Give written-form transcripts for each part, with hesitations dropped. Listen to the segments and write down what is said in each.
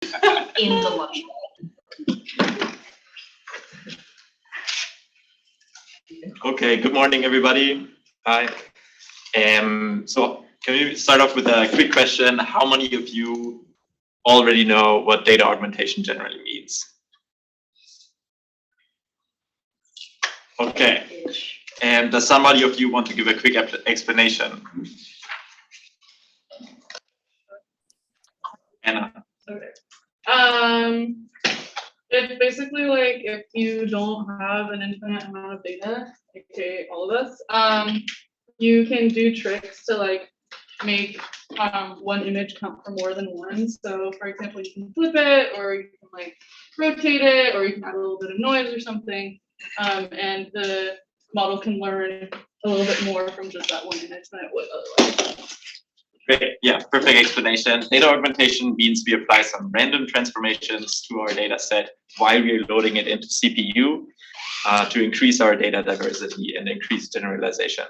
in the lunch. Okay, good morning, everybody. Hi. So can we start off with a quick question? How many of you already know what data augmentation generally means? Okay. And does somebody of you want to give a quick explanation? Anna. Okay. It's basically like if you don't have an infinite amount of data, aka all of us, you can do tricks to like make one image count for more than one. So for example, you can flip it, or you can like rotate it, or you can add a little bit of noise or something, and the model can learn a little bit more from just that one image than it would otherwise. Great, yeah, perfect explanation. Data augmentation means we apply some random transformations to our data set while we're loading it into CPU to increase our data diversity and increase generalization.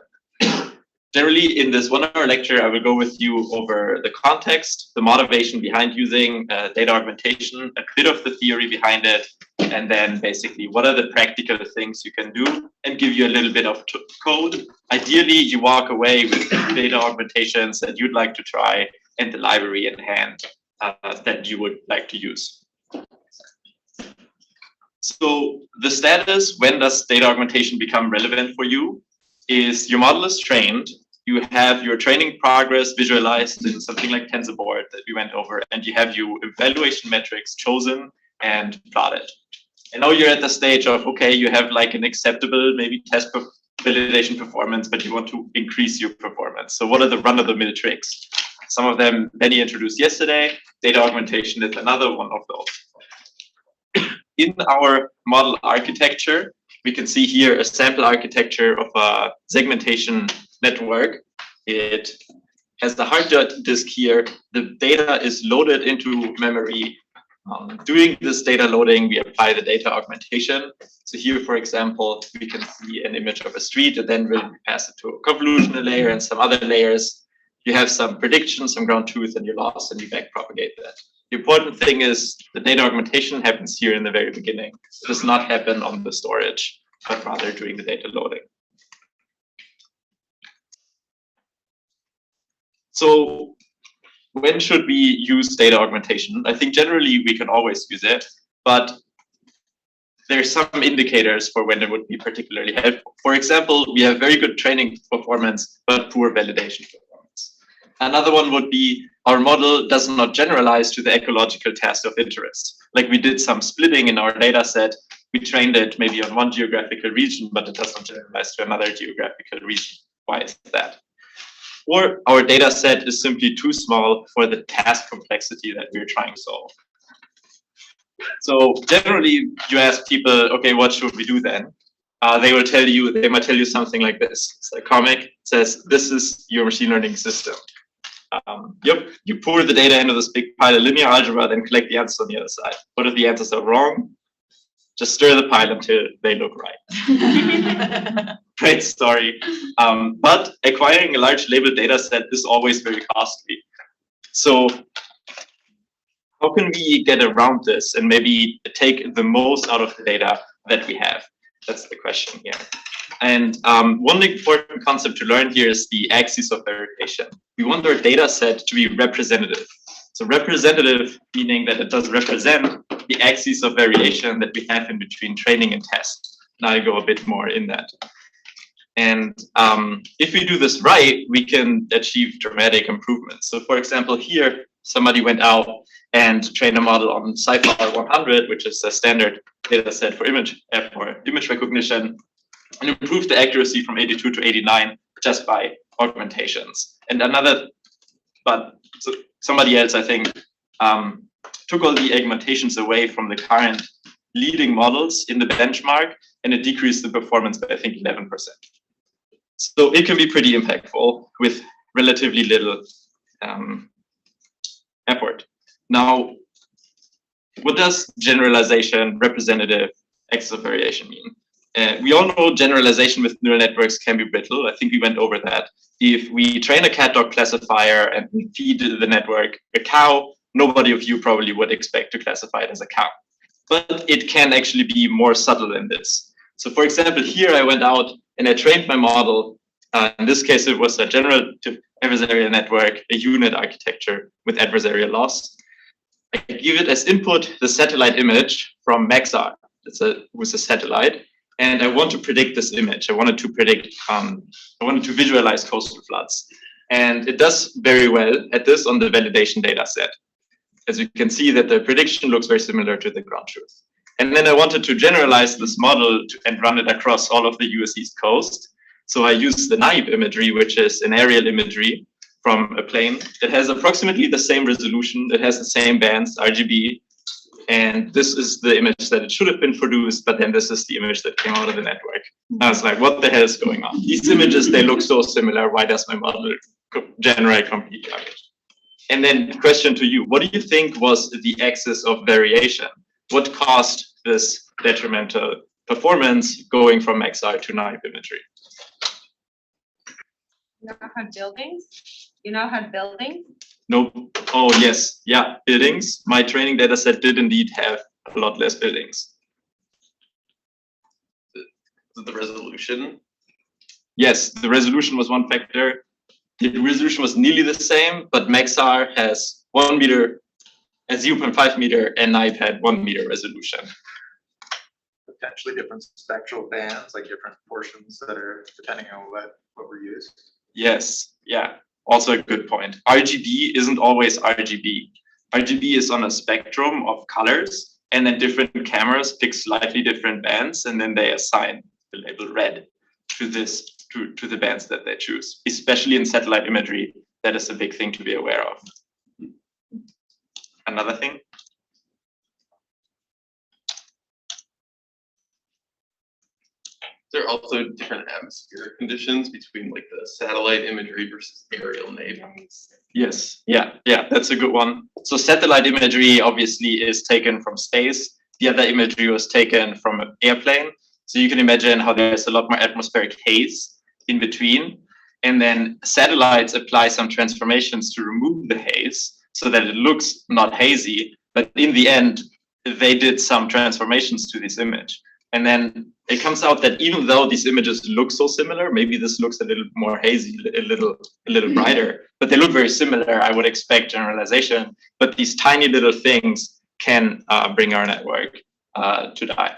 Generally, in this 1 hour lecture, I will go with you over the context, the motivation behind using data augmentation, a bit of the theory behind it, and then basically what are the practical things you can do, and give you a little bit of code. Ideally, you walk away with data augmentations that you'd like to try and the library in hand that you would like to use. So the status, when does data augmentation become relevant for you, is your model is trained, you have your training progress visualized in something like TensorBoard that we went over, and you have your evaluation metrics chosen and plotted. And now you're at the stage of, okay, you have like an acceptable, maybe test validation performance, but you want to increase your performance. So what are the run-of-the-mill tricks? Some of them Benny introduced yesterday. Data augmentation is another one of those. In our model architecture, we can see here a sample architecture of a segmentation network. It has the hard disk here. The data is loaded into memory. During this data loading, we apply the data augmentation. So here, for example, we can see an image of a street, and then we'll pass it to a convolutional layer and some other layers. You have some predictions, some ground truth, and your loss, and you backpropagate that. The important thing is the data augmentation happens here in the very beginning. It does not happen on the storage, but rather during the data loading. So when should we use data augmentation? I think generally we can always use it, but there's some indicators for when it would be particularly helpful. For example, we have very good training performance, but poor validation performance. Another one would be our model does not generalize to the ecological task of interest. Like we did some splitting in our data set. We trained it maybe on one geographical region, but it does not generalize to another geographical region. Why is that? Or our data set is simply too small for the task complexity that we're trying to solve. So generally, you ask people, okay, what should we do then? They might tell you something like this. It's a comic, it says, this is your machine learning system. Yep, you pour the data into this big pile of linear algebra, then collect the answers on the other side. What if the answers are wrong? Just stir the pile until they look right. Great story. But acquiring a large labeled data set is always very costly. So how can we get around this and maybe take the most out of the data that we have? That's the question here. And one important concept to learn here is the axis of variation. We want our data set to be representative. So representative meaning that it does represent the axis of variation that we have in between training and test. Now I go a bit more in that. And if we do this right, we can achieve dramatic improvements. So for example, here, somebody went out and trained a model on CIFAR 100, which is a standard data set for image recognition, and improved the accuracy from 82 to 89 just by augmentations. And somebody else, I think, took all the augmentations away from the current leading models in the benchmark, and it decreased the performance by, I think, 11%. So it can be pretty impactful with relatively little effort. Now, what does generalization, representative, axis of variation mean? We all know generalization with neural networks can be brittle. I think we went over that. If we train a cat-dog classifier and we feed the network a cow, nobody of you probably would expect to classify it as a cow. But it can actually be more subtle than this. So for example, here I went out and I trained my model. In this case, it was a generative adversarial network, a unit architecture with adversarial loss. I give it as input the satellite image from Maxar, who's a satellite, and I want to predict this image. I wanted to visualize coastal floods. And it does very well at this on the validation data set. As you can see that the prediction looks very similar to the ground truth. And then I wanted to generalize this model and run it across all of the US East Coast. So I used the naive imagery, which is an aerial imagery from a plane. It has approximately the same resolution. It has the same bands, RGB. And this is the image that it should have been produced, but then this is the image that came out of the network. I was like, what the hell is going on? These images, they look so similar. Why does my model generate complete garbage? And then question to you, what do you think was the axis of variation? What caused this detrimental performance going from XR to naive imagery? You know how buildings? You know how buildings? No. Oh, yes. Yeah, buildings. My training data set did indeed have a lot less buildings. The resolution? Yes, the resolution was one factor. The resolution was nearly the same, but Maxar has 1 meter, at 0.5 meter, and naive had 1 meter resolution. Potentially different spectral bands, like different portions that are depending on what were used. Yes, yeah. Also a good point. RGB isn't always RGB. RGB is on a spectrum of colors, and then different cameras pick slightly different bands, and then they assign the label red to this to the bands that they choose. Especially in satellite imagery, that is a big thing to be aware of. Another thing. There are also different atmospheric conditions between like the satellite imagery versus aerial naive. Yes, yeah, that's a good one. So satellite imagery obviously is taken from space. The other imagery was taken from an airplane. So you can imagine how there's a lot more atmospheric haze in between. And then satellites apply some transformations to remove the haze so that it looks not hazy. But in the end, they did some transformations to this image. And then it comes out that even though these images look so similar, maybe this looks a little more hazy, a little brighter, but they look very similar. I would expect generalization, but these tiny little things can bring our network to die.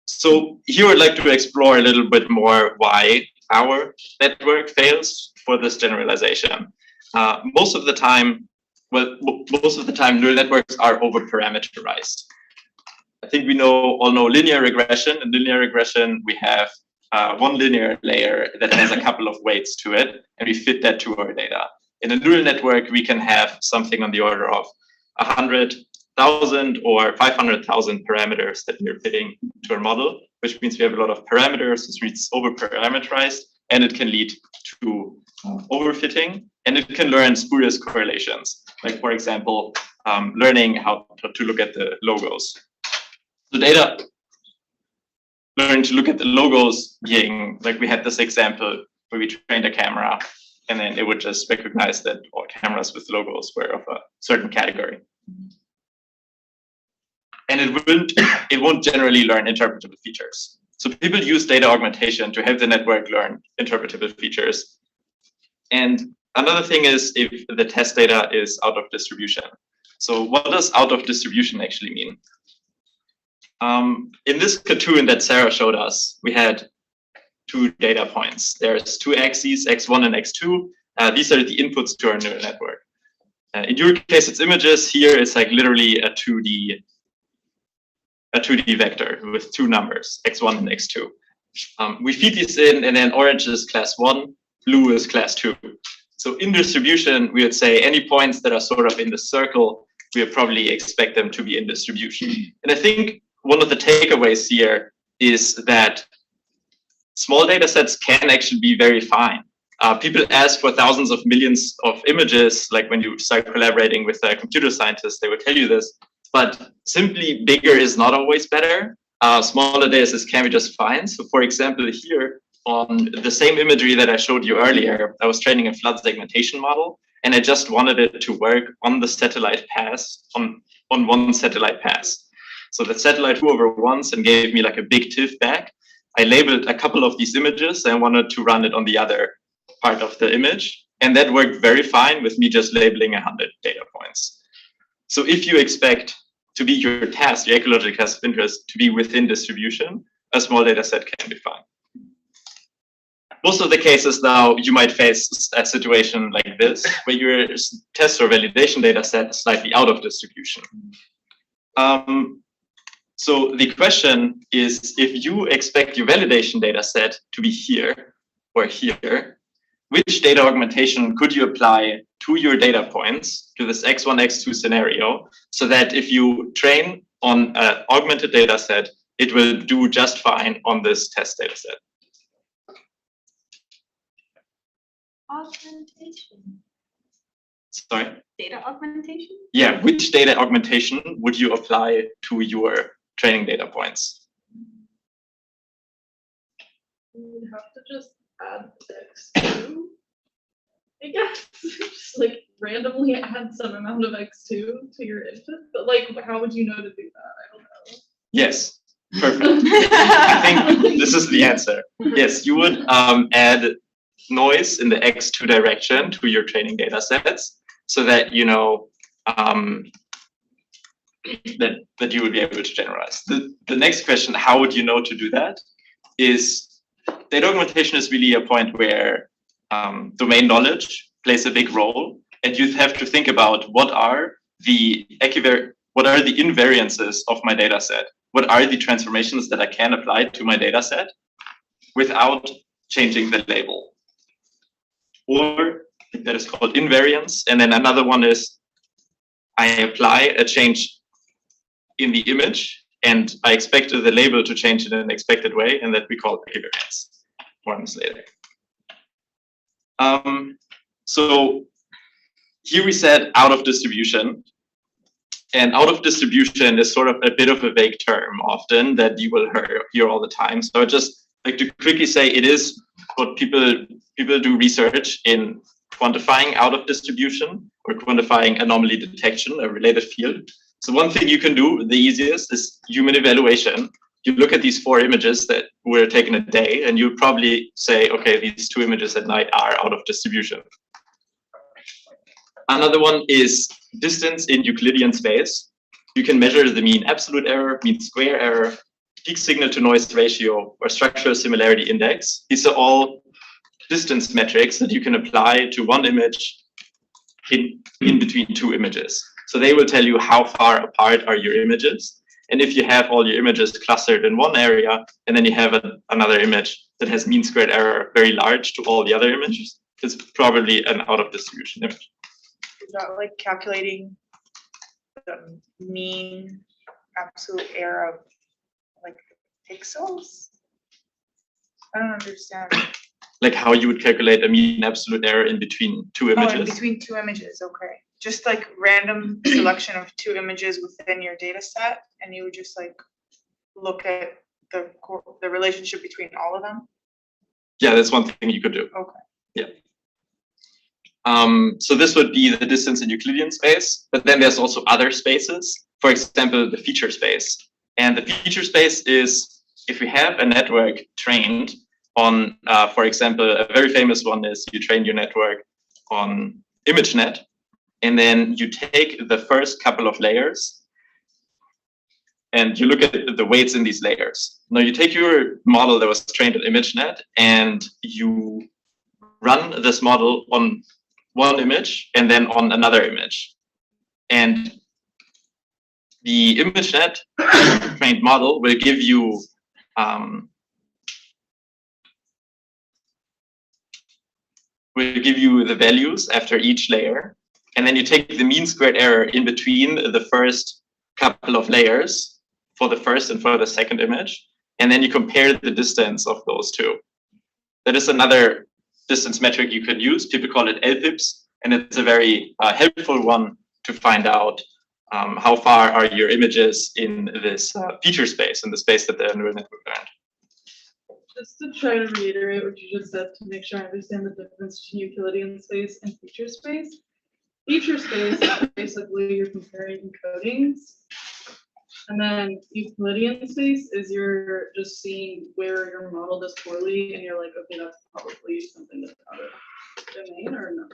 So here I'd like to explore a little bit more why our network fails for this generalization. Most of the time, neural networks are over-parameterized. I think we all know linear regression. In linear regression, we have one linear layer that has a couple of weights to it, and we fit that to our data. In a neural network, we can have something on the order of 100,000 or 500,000 parameters that we're fitting to our model, which means we have a lot of parameters, which means over-parameterized, and it can lead to overfitting, and it can learn spurious correlations, like, for example, learning how to look at the logos. The data learn to look at the logos being, like we had this example where we trained a camera and then it would just recognize that all cameras with logos were of a certain category. And it won't generally learn interpretable features. So people use data augmentation to help the network learn interpretable features. And another thing is if the test data is out of distribution. So what does out of distribution actually mean? In this cartoon that Sarah showed us, we had 2 data points. There's 2 axes, x1 and x2. These are the inputs to our neural network. In your case, it's images. Here, it's like literally a 2D vector with 2 numbers, x1 and x2. We feed these in, and then orange is class 1, blue is class 2. So in distribution, we would say any points that are sort of in the circle, we would probably expect them to be in distribution. And I think one of the takeaways here is that small data sets can actually be very fine. People ask for thousands of millions of images, like when you start collaborating with computer scientists, they would tell you this, but simply bigger is not always better. Smaller data sets can be just fine. So for example, here on the same imagery that I showed you earlier, I was training a flood segmentation model, and I just wanted it to work on the satellite pass, on one satellite pass. So the satellite flew over once and gave me like a big TIFF back. I labeled a couple of these images and wanted to run it on the other part of the image. And that worked very fine with me just labeling 100 data points. So if you expect to be your task, your ecological task of interest, to be within distribution, a small data set can be fine. Most of the cases now, you might face a situation like this, where your test or validation data set is slightly out of distribution. So the question is, if you expect your validation data set to be here or here, which data augmentation could you apply to your data points, to this X1, X2 scenario, so that if you train on an augmented data set, it will do just fine on this test data set? Augmentation. Sorry? Data augmentation? Yeah, which data augmentation would you apply to your training data points? You would have to just add X2, I guess. Just like randomly add some amount of X2 to your input. But like, how would you know to do that? I don't know. Yes, perfect. I think this is the answer. Yes, you would add noise in the X2 direction to your training data sets, so that you know that you would be able to generalize. The next question, how would you know to do that, is data augmentation is really a point where domain knowledge plays a big role, and you have to think about what are the invariances of my data set? What are the transformations that I can apply to my data set without changing the label? Or that is called invariance. And then another one is I apply a change in the image and I expect the label to change in an expected way, and that we call equivariance. More on this later. So here we said out of distribution. And out of distribution is sort of a bit of a vague term often that you will hear all the time. So I just like to quickly say it is what people do research in quantifying out of distribution or quantifying anomaly detection, a related field. So one thing you can do, the easiest, is human evaluation. You look at these 4 images that were taken a day, and you probably say, okay, these 2 images at night are out of distribution. Another one is distance in Euclidean space. You can measure the mean absolute error, mean square error, peak signal to noise ratio, or structural similarity index. These are all distance metrics that you can apply to one image in between 2 images. So they will tell you how far apart are your images. And if you have all your images clustered in one area, and then you have another image that has mean squared error very large to all the other images, it's probably an out of distribution image. Is that like calculating the mean absolute error of like pixels? I don't understand. Like how you would calculate a mean absolute error in between 2 images. Oh, in between 2 images, okay. Just like random selection of 2 images within your data set, and you would just like look at the relationship between all of them? Yeah, that's one thing you could do. Okay. Yeah. So this would be the distance in Euclidean space, but then there's also other spaces. For example, the feature space. And the feature space is if we have a network trained on, for example, a very famous one is you train your network on ImageNet, and then you take the first couple of layers and you look at the weights in these layers. Now you take your model that was trained on ImageNet and you run this model on one image and then on another image. And the ImageNet trained model will give you the values after each layer. And then you take the mean squared error in between the first couple of layers for the first and for the second image. And then you compare the distance of those 2. That is another distance metric you could use. People call it LPIPS, and it's a very helpful one to find out how far are your images in this feature space, in the space that the neural network learned. Just to try to reiterate what you just said to make sure I understand the difference between Euclidean space and feature space. feature space is basically you're comparing encodings. And then Euclidean space is you're just seeing where your model does poorly and you're like, okay, that's probably something that's out of domain or no.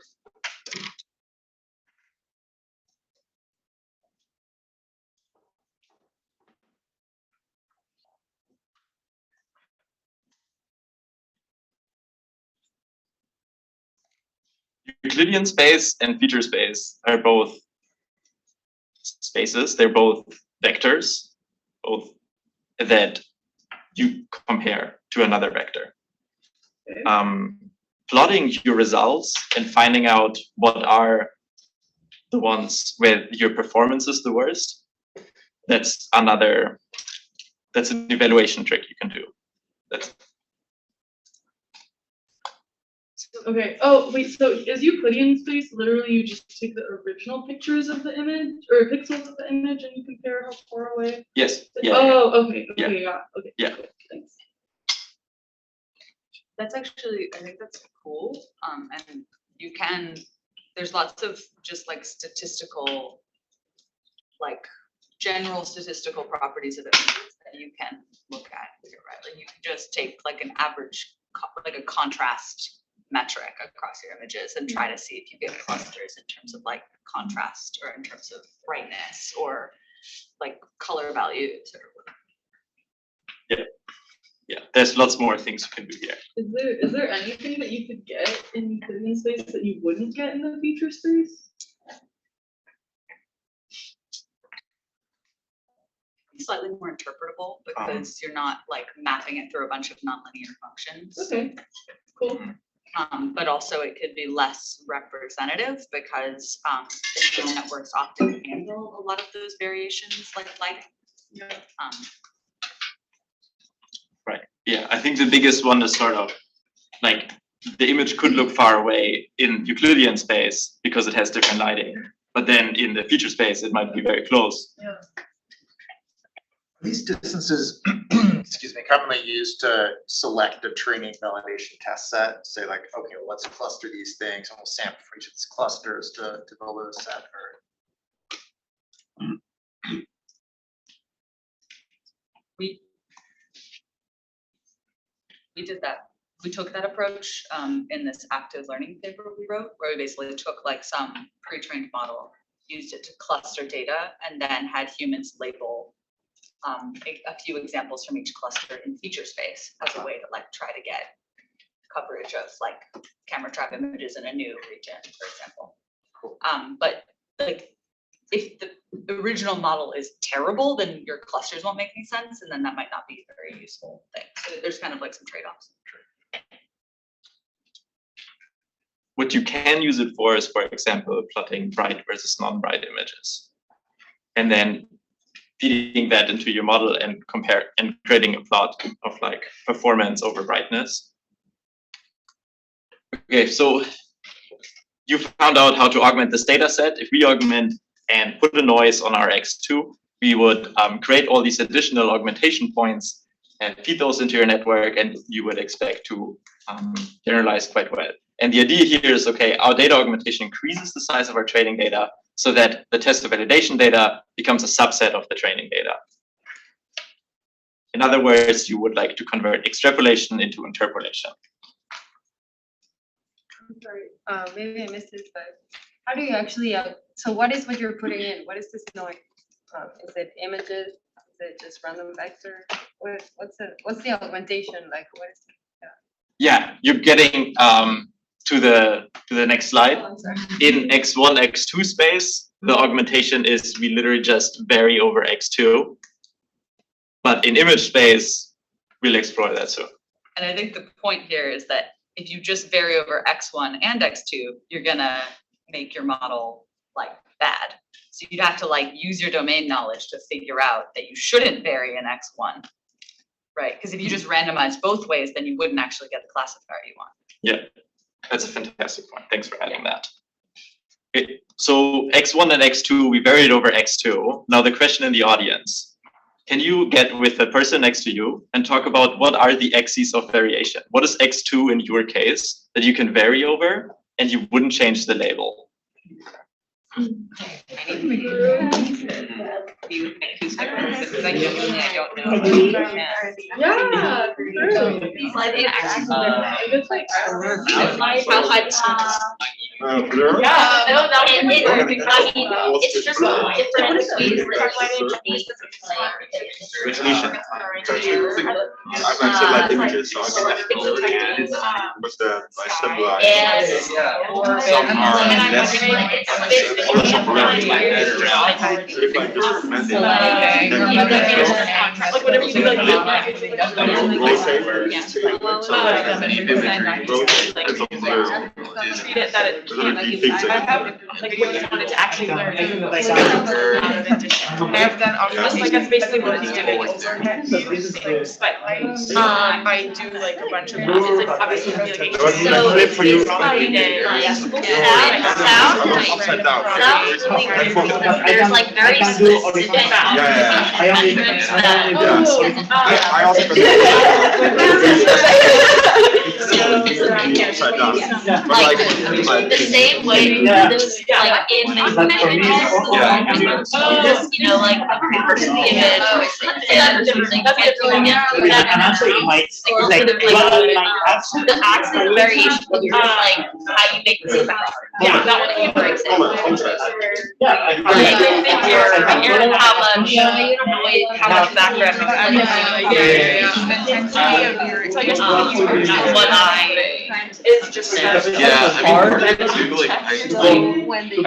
Euclidean space and feature space are both spaces. They're both vectors, both that you compare to another vector. Okay. Plotting your results and finding out what are the ones where your performance is the worst, that's an evaluation trick you can do. That's Okay. Oh, wait. So is Euclidean space literally you just take the original pictures of the image or pixels of the image and you compare how far away? yes, yeah. Oh, okay. Yeah. Okay. Yeah. Okay. Yeah. Okay, thanks. That's actually, I think that's cool. And you can, there's lots of just like statistical, like general statistical properties of images that you can look at here, right? Like you can just take like an average, like a contrast metric across your images and try to see if you get clusters in terms of like contrast or in terms of brightness or like color values or whatever. Yeah, there's lots more things you can do here. Is there anything that you could get in Euclidean space that you wouldn't get in the feature space? Slightly more interpretable because you're not like mapping it through a bunch of nonlinear functions. Okay. Cool. But also it could be less representative because the neural networks often handle a lot of those variations like lighting. Right. Yeah, I think the biggest one is sort of like the image could look far away in Euclidean space because it has different lighting, but then in the feature space it might be very close. Yeah. These distances, excuse me, commonly used to select a training validation test set. Say like, okay, well, let's cluster these things and we'll sample for each of these clusters to build a set. Or We did that. We took that approach in this active learning paper we wrote, where we basically took like some pre-trained model, used it to cluster data, and then had humans label a few examples from each cluster in feature space as a way to like try to get coverage of like camera trap images in a new region, for example. But like if the original model is terrible, then your clusters won't make any sense, and then that might not be a very useful thing. So there's kind of like some trade-offs. What you can use it for is, for example, plotting bright versus non-bright images, and then feeding that into your model and creating a plot of like performance over brightness. Okay, so you found out how to augment this data set. If we augment and put a noise on our X2, we would create all these additional augmentation points and feed those into your network, and you would expect to generalize quite well. And the idea here is, okay, our data augmentation increases the size of our training data so that the test of validation data becomes a subset of the training data. In other words, you would like to convert extrapolation into interpolation. I'm sorry, maybe I missed this, but how do you actually, so what is what you're putting in? What is this noise? Is it images? Is it just random vector? What's the augmentation like? What is it? Yeah, you're getting to the next slide. Oh, I'm sorry. In X1, X2 space, the augmentation is we literally just vary over X2. But in image space, we'll explore that soon. And I think the point here is that if you just vary over X1 and X2, you're gonna make your model like bad. So you'd have to like use your domain knowledge to figure out that you shouldn't vary in X1, right? Because if you just randomize both ways, then you wouldn't actually get the classifier you want. Yeah, that's a fantastic point. Thanks for adding that. Okay, so X1 and X2, we varied over X2. Now the question in the audience, can you get with the person next to you and talk about what are the axes of variation? What is X2 in your case that you can vary over and you wouldn't change the label? Yeah. It's like. How high the school is. Yeah. No, that was, I mean, it's just different ways that Resolution. I've actually like images, so I can with the by symbolize. Some are less. If I just recommend it, Like whatever you do, like. Treat it that it can't, I have, like, what you wanted to actually learn. I've done Just like, that's basically what it's doing. But, I do like a bunch of. it's like, obviously, like. So Flip for you. Upside down. There's like very specific. I also upside down. But Like like, the same way this like in just, you know, like reverse the image. And using And also it might, like, the axis variation is like how you make the same. Yeah, that one. For example. Yeah. How much background. So I guess One eye. is just. Yeah, I mean, too, like, I think, When they. but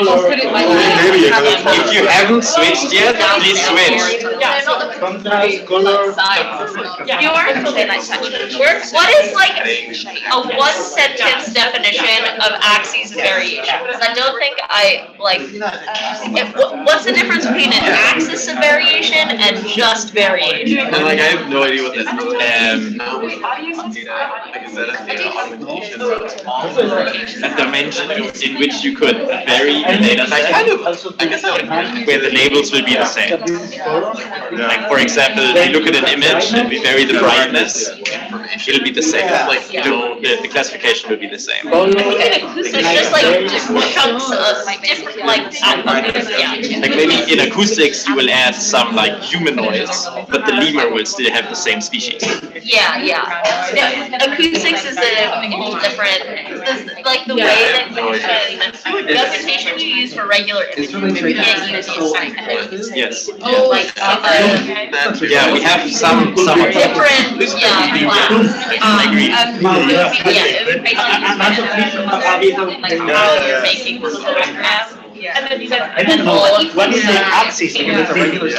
maybe you can. If you haven't switched yet, please switch. Contrast, color. You are totally nice touch. What is like a one sentence definition of axes and variation? Because I don't think I like. What's the difference between an axis of variation and just variation? and like, I have no idea what that is. Um, Like, is that a data augmentation? a dimension in which you could vary the data set, I guess I like. where the labels will be the same. Like, for example, if you look at an image and we vary the brightness, it'll be the same. Like, the classification will be the same. So it's just like different chunks of different like. Yeah. Like maybe in acoustics, you will add some like human noise, but the lemur will still have the same species. Yeah. Acoustics is a whole different, like the way that the augmentation you use for regular imaging, you can't use it. Yes. Like, Yeah, we have some of them. different, class. I agree. It would basically like how you're making this program. And then you said. I don't know, what is the axis of the regular?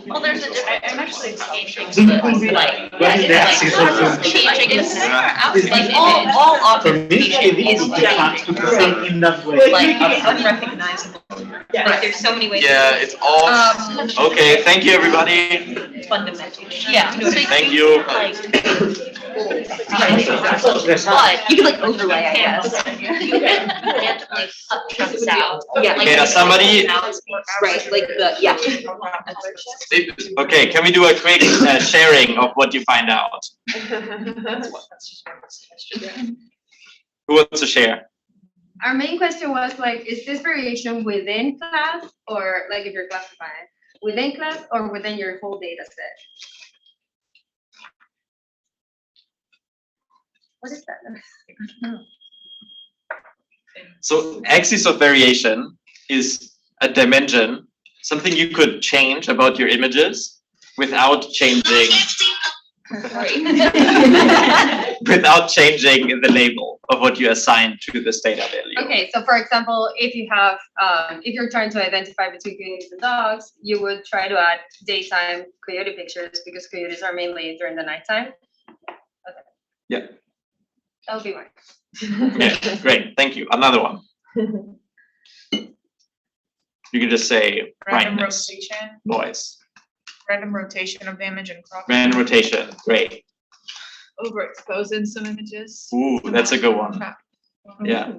Well, there's a different, I'm actually changing the, like, What is the axis of the? changing this, like, all For me, augmentation it is is the changing. in that way. Like, unrecognizable. Like, there's so many ways. Yeah, it's all. Okay, thank you, everybody. Fundamental. Yeah. So Thank can, you. like, but you can like overlay, I guess. You can randomly cut chunks out. Yeah. Like. Okay, does somebody- Right, like the, yeah. Okay, can we do a quick sharing of what you find out? Who wants to share? Our main question was like, is this variation within class or like if you're classifying within class or within your whole data set? What is that? So axis of variation is a dimension, something you could change about your images without changing without changing the label of what you assign to this data value. Okay, so for example, if you have, if you're trying to identify between coyotes and dogs, you would try to add daytime coyote pictures because coyotes are mainly during the nighttime. Okay. Yeah. That would be mine. Yeah, great, thank you. Another one. You can just say Random brightness, rotation, noise, random rotation of the image and crop. random rotation, great. Overexposing some images. Ooh, that's a good one. Yeah.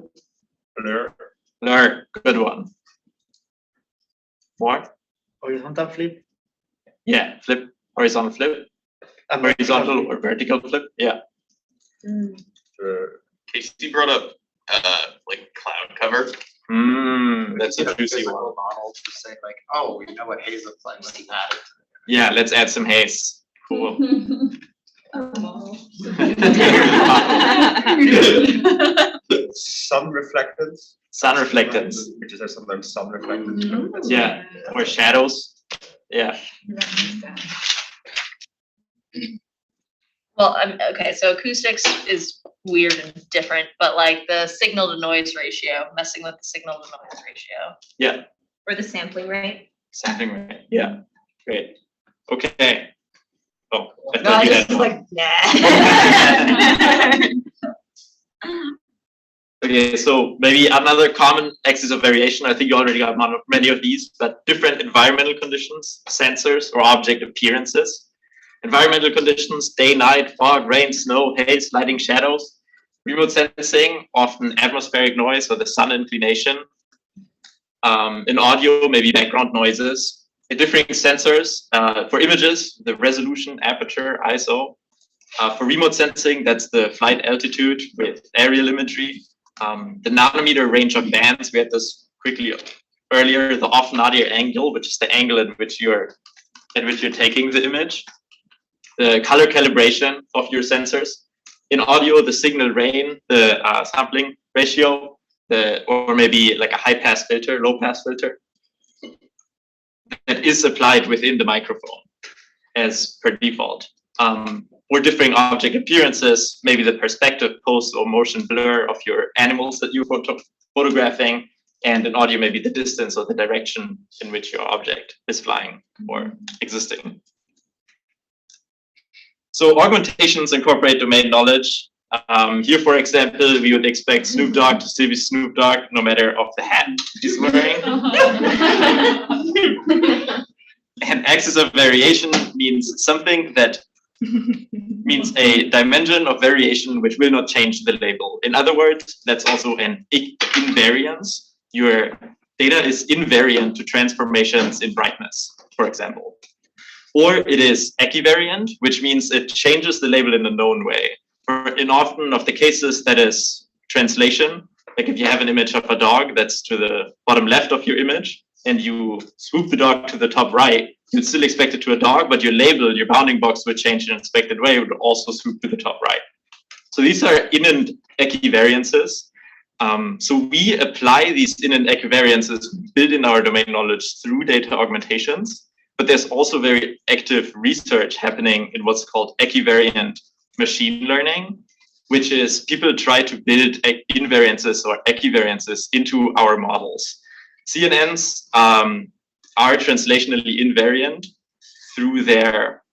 Blur. Blur, good one. More? Horizontal flip. Yeah, flip, horizontal flip. horizontal or vertical flip. Yeah. Casey brought up like cloud cover. That's a juicy one. Model to say like, oh, we know what haze looks like, let's add it. Yeah, let's add some haze. Cool. Sun reflectance, Sun reflectance. which is sometimes sun reflectance. Yeah, or shadows. Yeah. Well, okay, so acoustics is weird and different, but like the signal to noise ratio, messing with the signal to noise ratio. Yeah. Or the sampling rate. Sampling rate. Yeah. Great. Okay. Oh, I No, thought I you just had was one. like, nah. Okay, so maybe another common axis of variation. I think you already got many of these, but different environmental conditions, sensors, or object appearances. Environmental conditions, day, night, fog, rain, snow, haze, lighting, shadows. Remote sensing, often atmospheric noise or the sun inclination. In audio, maybe background noises. Differing sensors, for images, the resolution, aperture, ISO. For remote sensing, that's the flight altitude with aerial imagery. The nanometer range of bands, we had this quickly earlier, the off-nadir angle, which is the angle at which you're taking the image. The color calibration of your sensors. In audio, the signal range, the sampling ratio, or maybe like a high pass filter, low pass filter that is applied within the microphone as per default. Or differing object appearances, maybe the perspective, pose, or motion blur of your animals that you're photographing, and in audio, maybe the distance or the direction in which your object is flying or existing. So augmentations incorporate domain knowledge. Here, for example, we would expect Snoop Dogg to still be Snoop Dogg, no matter of the hat he's wearing. And axis of variation means something that means a dimension of variation which will not change the label. In other words, that's also an invariance. Your data is invariant to transformations in brightness, for example. Or it is equivariant, which means it changes the label in a known way. In often of the cases, that is translation. Like if you have an image of a dog that's to the bottom left of your image, and you swoop the dog to the top right, you'd still expect it to a dog, but your label, your bounding box would change in an expected way, it would also swoop to the top right. So these are in-and equivariances. So we apply these in-and equivariances, built in our domain knowledge through data augmentations. But there's also very active research happening in what's called equivariant machine learning, which is people try to build invariances or equivariances into our models. CNNs are translationally invariant through their,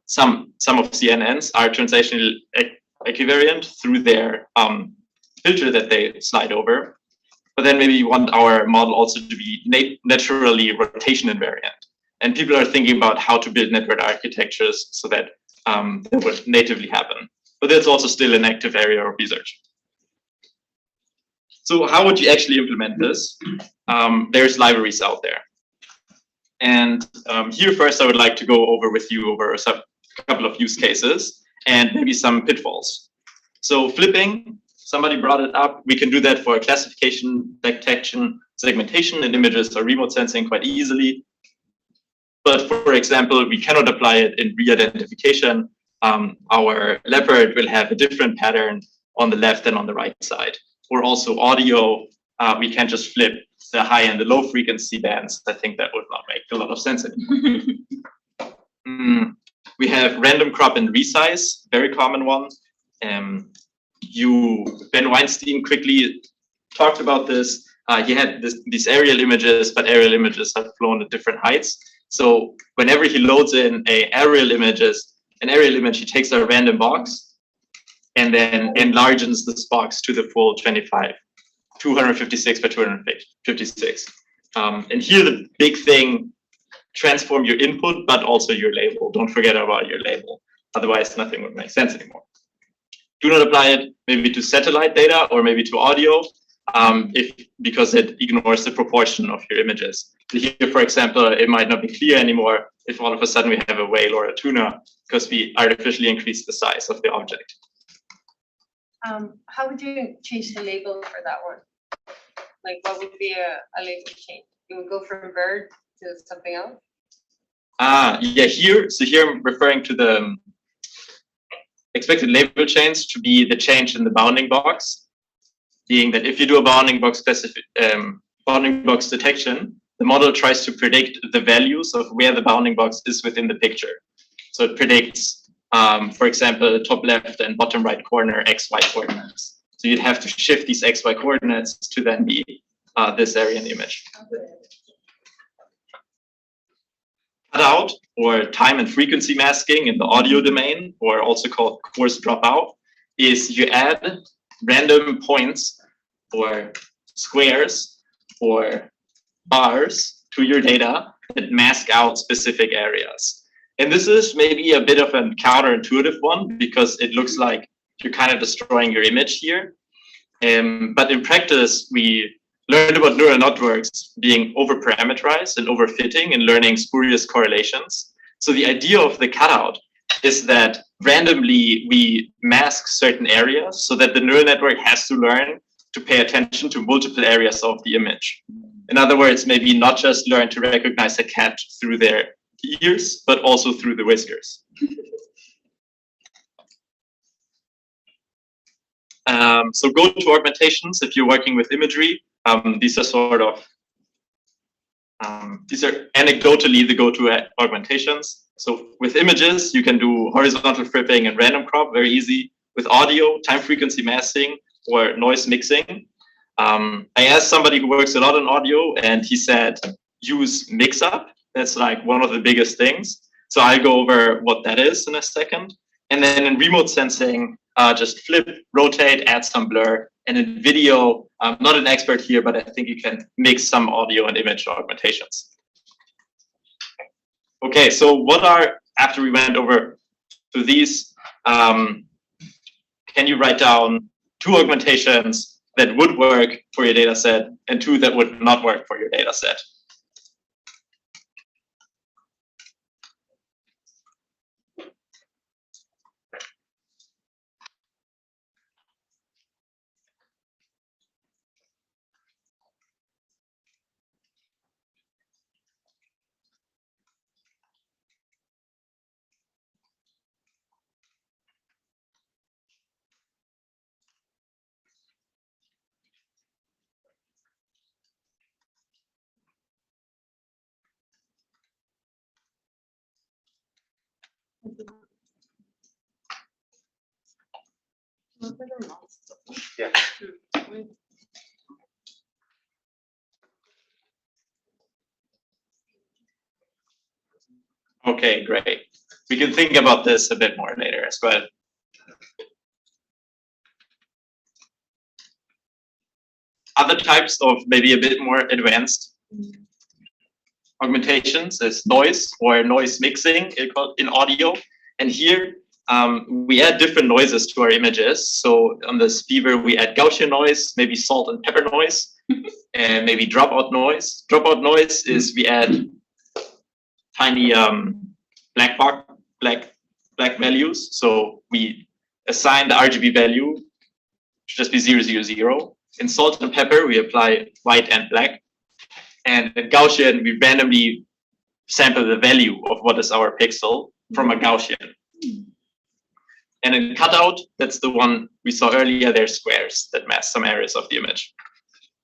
some of CNNs are translationally equivariant through their filter that they slide over. But then maybe you want our model also to be naturally rotation invariant. And people are thinking about how to build network architectures so that that would natively happen. But that's also still an active area of research. So how would you actually implement this? There's libraries out there. And here first, I would like to go over with you over a couple of use cases and maybe some pitfalls. So flipping, somebody brought it up. We can do that for classification, detection, segmentation in images or remote sensing quite easily. But for example, we cannot apply it in re-identification. Our leopard will have a different pattern on the left and on the right side. Or also audio, we can't just flip the high and the low frequency bands. I think that would not make a lot of sense anymore. We have random crop and resize, very common one. Ben Weinstein quickly talked about this. He had these aerial images, but aerial images have flown at different heights. So whenever he loads in an aerial image, he takes a random box and then enlarges this box to the full 256 by 256. And here the big thing, transform your input, but also your label. Don't forget about your label. Otherwise, nothing would make sense anymore. Do not apply it maybe to satellite data or maybe to audio. because it ignores the proportion of your images. So here, for example, it might not be clear anymore if all of a sudden we have a whale or a tuna because we artificially increase the size of the object. How would you change the label for that one? Like, what would be a label change? You would go from bird to something else? Yeah, here I'm referring to the expected label change to be the change in the bounding box, being that if you do a bounding box detection, the model tries to predict the values of where the bounding box is within the picture. So it predicts, for example, top left and bottom right corner XY coordinates. So you'd have to shift these XY coordinates to then be this area in the image. Cutout, or time and frequency masking in the audio domain, or also called coarse dropout, is you add random points or squares or bars to your data that mask out specific areas. And this is maybe a bit of a counterintuitive one because it looks like you're kind of destroying your image here. But in practice, we learned about neural networks being over-parameterized and overfitting and learning spurious correlations. So the idea of the cutout is that randomly we mask certain areas so that the neural network has to learn to pay attention to multiple areas of the image. In other words, maybe not just learn to recognize a cat through their ears, but also through the whiskers. So go to augmentations if you're working with imagery. These are sort of, these are anecdotally the go-to augmentations. So with images, you can do horizontal flipping and random crop, very easy. With audio, time frequency masking or noise mixing. I asked somebody who works a lot on audio and he said, use mix-up. That's like one of the biggest things. So I'll go over what that is in a second. And then in remote sensing, just flip, rotate, add some blur. And in video, I'm not an expert here, but I think you can mix some audio and image augmentations. Okay, so what are, after we went over to these, can you write down 2 augmentations that would work for your data set and 2 that would not work for your data set? Yeah. Okay, great. We can think about this a bit more later as well. Other types of maybe a bit more advanced augmentations is noise or noise mixing in audio. And here we add different noises to our images. So on this beaver, we add Gaussian noise, maybe salt and pepper noise, and maybe dropout noise. Dropout noise is we add tiny black values. So we assign the RGB value to just be 000. In salt and pepper, we apply white and black. And in Gaussian, we randomly sample the value of what is our pixel from a Gaussian. And in cutout, that's the one we saw earlier, there's squares that mask some areas of the image.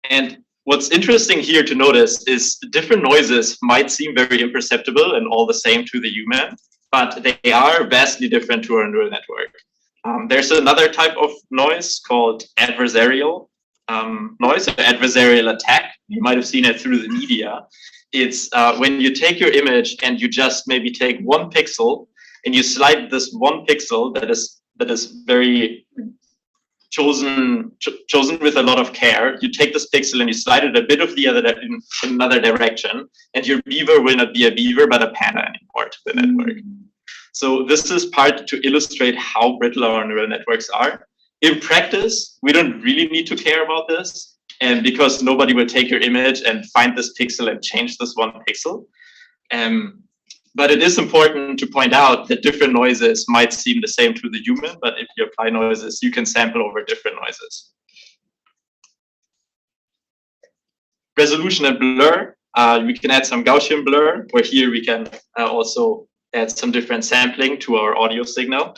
And what's interesting here to notice is different noises might seem very imperceptible and all the same to the human, but they are vastly different to our neural network. There's another type of noise called adversarial noise, or adversarial attack. You might have seen it through the media. It's when you take your image and you just maybe take one pixel and you slide this one pixel that is very chosen with a lot of care. You take this pixel and you slide it a bit of the other in another direction, and your beaver will not be a beaver but a panda anymore to the network. So this is part to illustrate how brittle our neural networks are. In practice, we don't really need to care about this. and because nobody will take your image and find this pixel and change this one pixel. But it is important to point out that different noises might seem the same to the human, but if you apply noises, you can sample over different noises. Resolution and blur, we can add some Gaussian blur, where here we can also add some different sampling to our audio signal.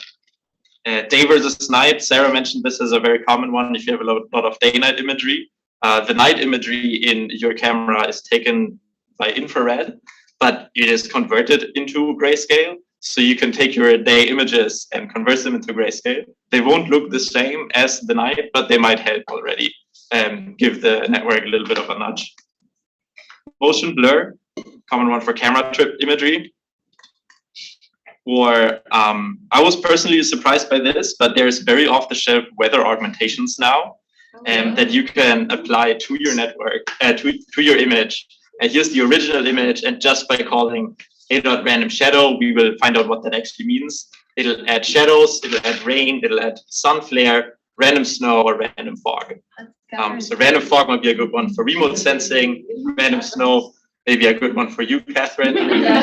Day versus night, Sarah mentioned this as a very common one if you have a lot of day-night imagery. The night imagery in your camera is taken by infrared, but it is converted into grayscale. So you can take your day images and convert them into grayscale. They won't look the same as the night, but they might help already and give the network a little bit of a nudge. Motion blur, common one for camera trip imagery. Or I was personally surprised by this, but there's very off-the-shelf weather augmentations now that you can apply to your network, to your image. And here's the original image, and just by calling a.random shadow, we will find out what that actually means. It'll add shadows, it'll add rain, it'll add sun flare, random snow, or random fog. So random fog might be a good one for remote sensing. Random snow, maybe a good one for you, Catherine. I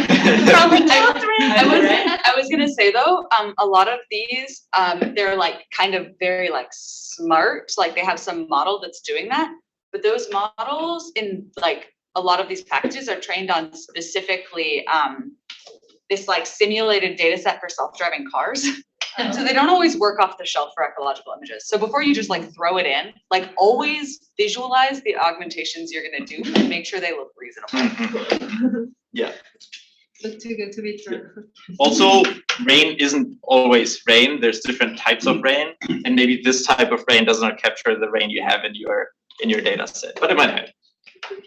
was gonna say though, a lot of these, they're like kind of very like smart, like they have some model that's doing that. But those models in like a lot of these packages are trained on specifically this like simulated data set for self-driving cars. So they don't always work off the shelf for ecological images. So before you just like throw it in, like always visualize the augmentations you're gonna do and make sure they look reasonable. Yeah. Look too good to be true. Also, rain isn't always rain. There's different types of rain, and maybe this type of rain does not capture the rain you have in your data set, but it might have.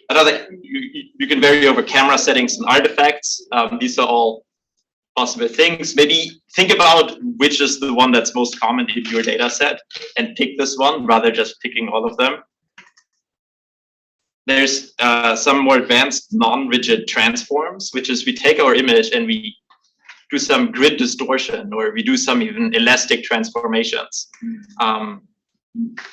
Another, you can vary over camera settings and artifacts. These are all possible things. Maybe think about which is the one that's most common in your data set and pick this one rather just picking all of them. There's some more advanced non-rigid transforms, which is we take our image and we do some grid distortion, or we do some even elastic transformations.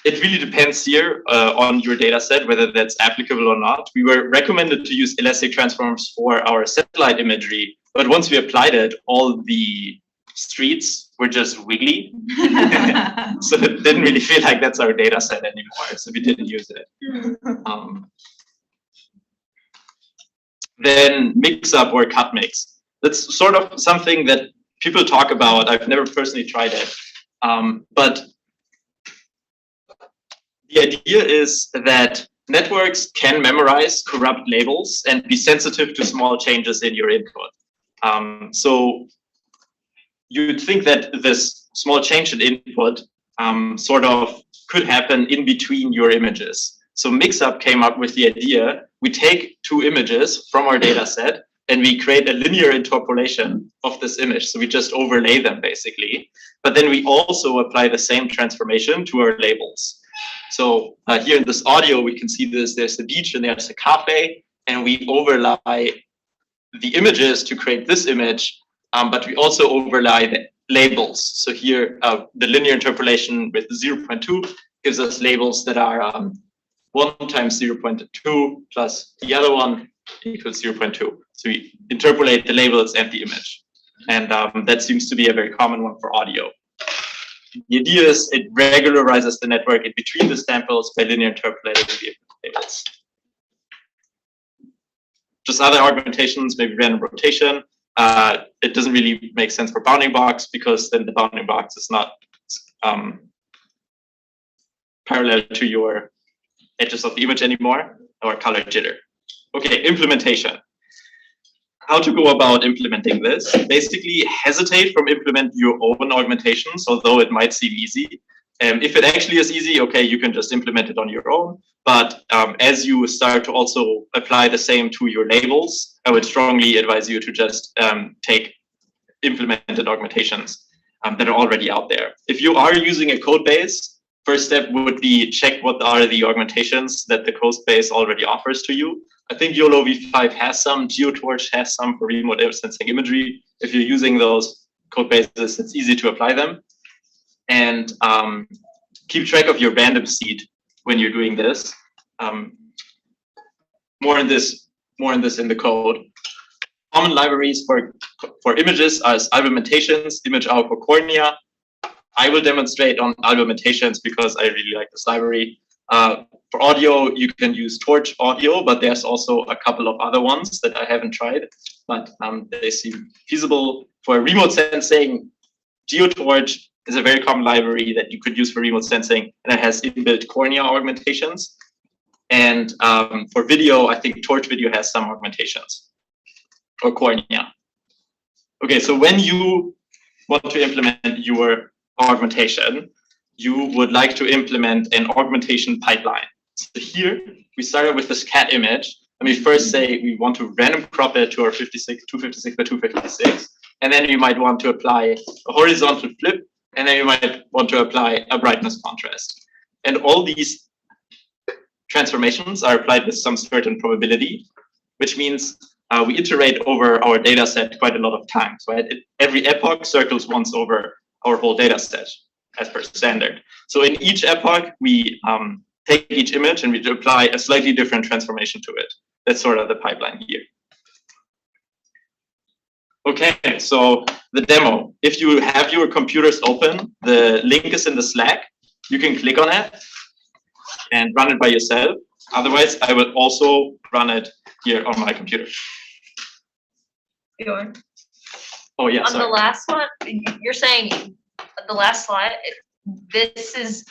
It really depends here on your data set, whether that's applicable or not. We were recommended to use elastic transforms for our satellite imagery, but once we applied it, all the streets were just wiggly. So it didn't really feel like that's our data set anymore, so we didn't use it. Then mix up or cut mix. That's sort of something that people talk about. I've never personally tried it, but the idea is that networks can memorize corrupt labels and be sensitive to small changes in your input. So you'd think that this small change in input sort of could happen in between your images. So Mixup came up with the idea, we take two images from our data set and we create a linear interpolation of this image. So we just overlay them basically, but then we also apply the same transformation to our labels. So here in this audio, we can see this, there's a beach and there's a cafe, and we overlay the images to create this image, but we also overlay the labels. So here, the linear interpolation with 0.2 gives us labels that are 1 times 0.2 plus the other one equals 0.2. So we interpolate the labels and the image. And that seems to be a very common one for audio. The idea is it regularizes the network in between the samples by linear interpolating the labels. Just other augmentations, maybe random rotation. It doesn't really make sense for bounding box because then the bounding box is not parallel to your edges of the image anymore, or color jitter. Okay, implementation. How to go about implementing this? Basically, hesitate from implementing your own augmentations, although it might seem easy. If it actually is easy, okay, you can just implement it on your own. But as you start to also apply the same to your labels, I would strongly advise you to just take implemented augmentations that are already out there. If you are using a code base, first step would be check what are the augmentations that the code base already offers to you. I think YOLO V5 has some, GeoTorch has some for remote sensing imagery. If you're using those code bases, it's easy to apply them. And keep track of your random seed when you're doing this. more in this in the code. Common libraries for images are Augmentations, ImageAug for cornea. I will demonstrate on Augmentations because I really like this library. For audio, you can use Torch Audio, but there's also a couple of other ones that I haven't tried, but they seem feasible. For remote sensing, GeoTorch is a very common library that you could use for remote sensing, and it has inbuilt cornea augmentations. And for video, I think Torch Video has some augmentations, or cornea. Okay, so when you want to implement your augmentation, you would like to implement an augmentation pipeline. So here, we started with this cat image, and we first say we want to random crop it to our 256 by 256, and then you might want to apply a horizontal flip, and then you might want to apply a brightness contrast. And all these transformations are applied with some certain probability, which means we iterate over our data set quite a lot of times, right? Every epoch circles once over our whole data set as per standard. So in each epoch, we take each image and we apply a slightly different transformation to it. That's sort of the pipeline here. Okay, so the demo. If you have your computers open, the link is in the Slack. You can click on it and run it by yourself. Otherwise, I will also run it here on my computer. Bjorn, Oh yeah, on the sorry. last one, you're saying the last slide, this is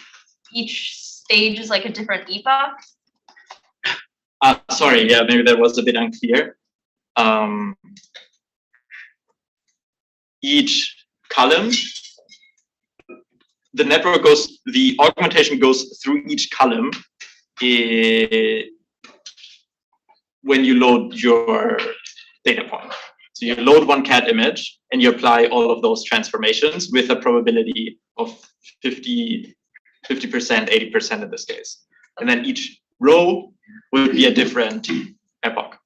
each stage is like a different epoch? Sorry, yeah, maybe that was a bit unclear. Each column, the augmentation goes through each column when you load your data point. So you load one cat image and you apply all of those transformations with a probability of 50%, 80% in this case. And then each row would be a different epoch.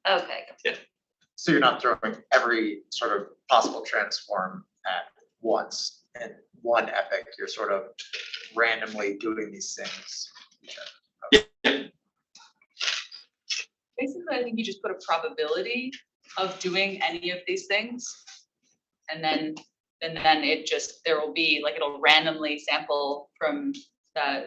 Okay. So you're not throwing every sort of possible transform at once in one epoch. You're sort of randomly doing these things. Basically, I think you just put a probability of doing any of these things. And then it just, there will be like, it'll randomly sample from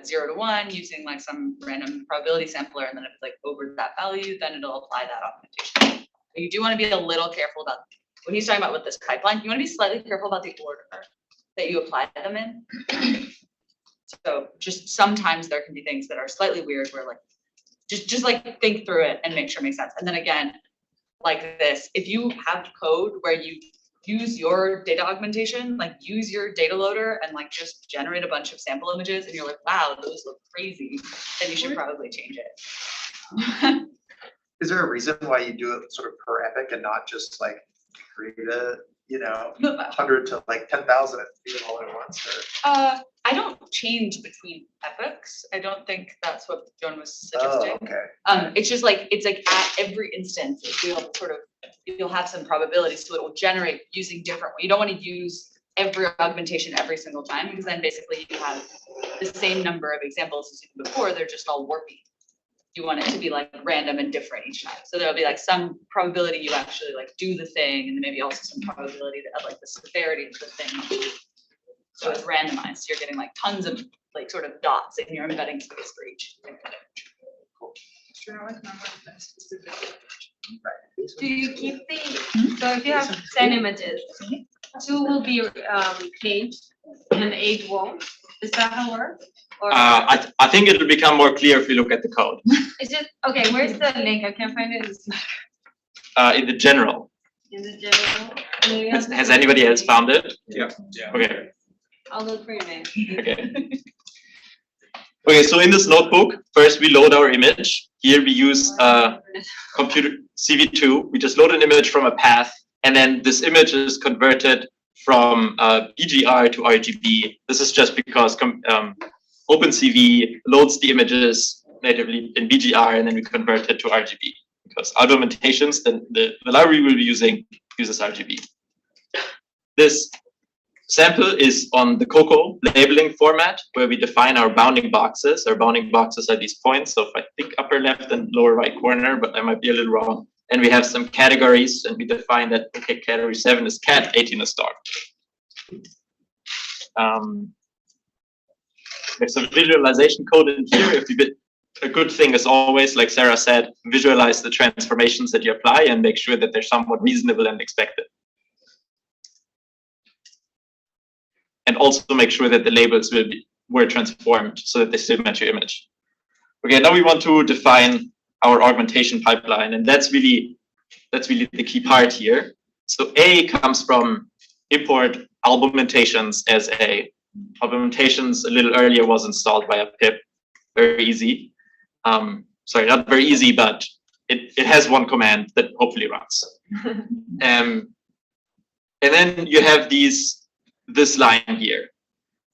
0 to 1 using like some random probability sampler. And then if it's like over that value, then it'll apply that augmentation. But you do want to be a little careful about when he's talking about with this pipeline, you want to be slightly careful about the order that you apply them in. So just sometimes there can be things that are slightly weird where like, just like think through it and make sure it makes sense. And then again, like this, if you have code where you use your data augmentation, like use your data loader and like just generate a bunch of sample images and you're like, wow, those look crazy, then you should probably change it. Is there a reason why you do it sort of per epoch and not just like create a, 100 to like 10,000 and do it all at once? Or? I don't change between epochs. I don't think that's what Bjorn was suggesting. Oh, okay. It's just like, it's like at every instance, you'll have some probability, so it will generate using different, you don't want to use every augmentation every single time, because then basically you have the same number of examples as you did before, they're just all warpy. You want it to be like random and different each time. So there'll be like some probability you actually like do the thing, and then maybe also some probability of like the severity of the thing. So it's randomized. You're getting like tons of like sort of dots in your embedding space for each. Cool. Do you keep so if you have 10 images, 2 will be changed and 8 won't? Is that how it works? Or I think it'll become more clear if you look at the code. it's just, okay, where's the link? I can't find it. In the general. In the general. And then you have Has anybody else found it? Yeah. Okay. I'll look for your name. Okay. Okay, so in this notebook, first we load our image. Here we use computer CV2. We just load an image from a path, and then this image is converted from BGR to RGB. This is just because OpenCV loads the images natively in BGR, and then we convert it to RGB. Because Augmentations, then the library we'll be using uses RGB. This sample is on the COCO labeling format, where we define our bounding boxes. Our bounding boxes are these points of, I think, upper left and lower right corner, but I might be a little wrong. And we have some categories, and we define that, okay, category 7 is cat, 18 is dog. There's some visualization code in here. If you bit, a good thing is always, like Sarah said, visualize the transformations that you apply and make sure that they're somewhat reasonable and expected. And also make sure that the labels were transformed so that they still match your image. Okay, now we want to define our augmentation pipeline, and that's really the key part here. So A comes from import Augmentations as a Augmentations a little earlier was installed by a pip, very easy. Sorry, not very easy, but it has one command that hopefully runs. And then you have this line here.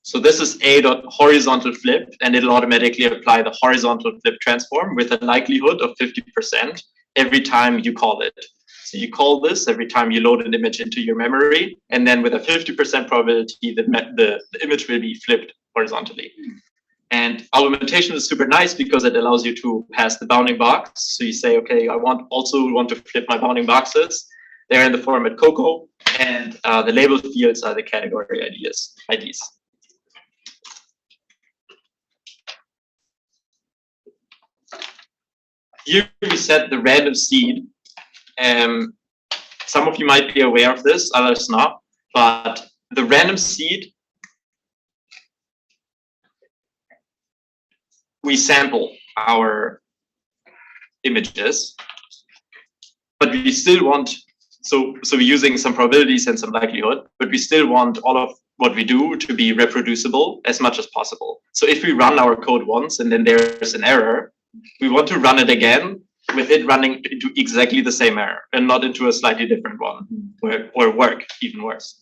So this is a.horizontal flip, and it'll automatically apply the horizontal flip transform with a likelihood of 50% every time you call it. So you call this every time you load an image into your memory, and then with a 50% probability, the image will be flipped horizontally. And Augmentation is super nice because it allows you to pass the bounding box. So you say, okay, I also want to flip my bounding boxes. They're in the format COCO, and the label fields are the category IDs. Here we set the random seed. Some of you might be aware of this, others not, but the random seed, we sample our images, but we still want, so we're using some probabilities and some likelihood, but we still want all of what we do to be reproducible as much as possible. So if we run our code once and then there's an error, we want to run it again with it running into exactly the same error and not into a slightly different one or work even worse.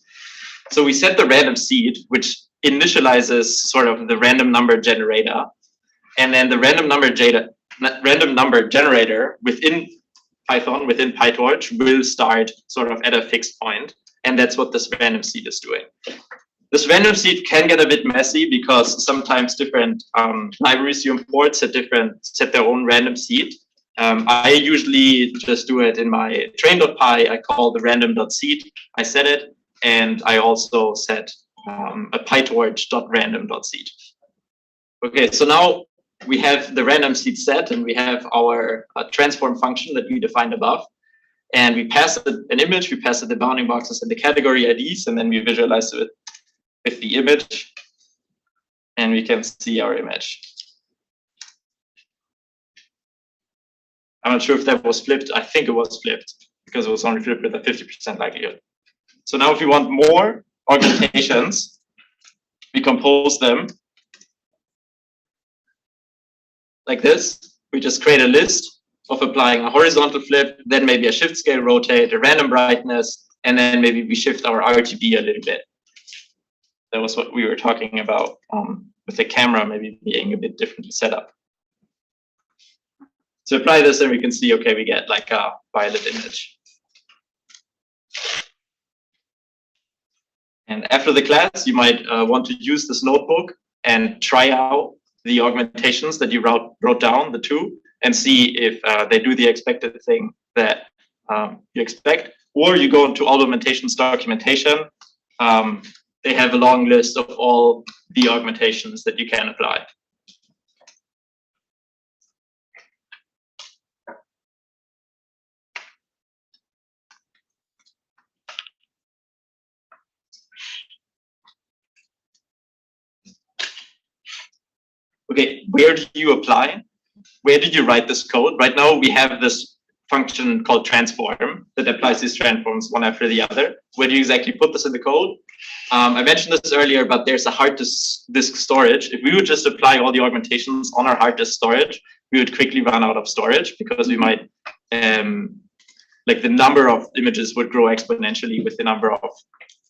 So we set the random seed, which initializes sort of the random number generator, and then the random number generator within Python, within PyTorch, will start sort of at a fixed point, and that's what this random seed is doing. This random seed can get a bit messy because sometimes different libraries you import set their own random seed. I usually just do it in my train.py. I call the random.seed. I set it, and I also set a pytorch.random.seed. Okay, so now we have the random seed set, and we have our transform function that we defined above. And we pass it an image, we pass it the bounding boxes and the category IDs, and then we visualize it with the image, and we can see our image. I'm not sure if that was flipped. I think it was flipped because it was only flipped with a 50% likelihood. So now if we want more augmentations, we compose them like this. We just create a list of applying a horizontal flip, then maybe a shift scale rotate, a random brightness, and then maybe we shift our RGB a little bit. That was what we were talking about with the camera maybe being a bit differently set up. So apply this and we can see, okay, we get like a violet image. And after the class, you might want to use this notebook and try out the augmentations that you wrote down, the two, and see if they do the expected thing that you expect. Or you go into Augmentations documentation. They have a long list of all the augmentations that you can apply. Okay, where do you apply? Where did you write this code? Right now we have this function called transform that applies these transforms one after the other. Where do you exactly put this in the code? I mentioned this earlier, but there's a hard disk storage. If we would just apply all the augmentations on our hard disk storage, we would quickly run out of storage because we might, like the number of images would grow exponentially with the number of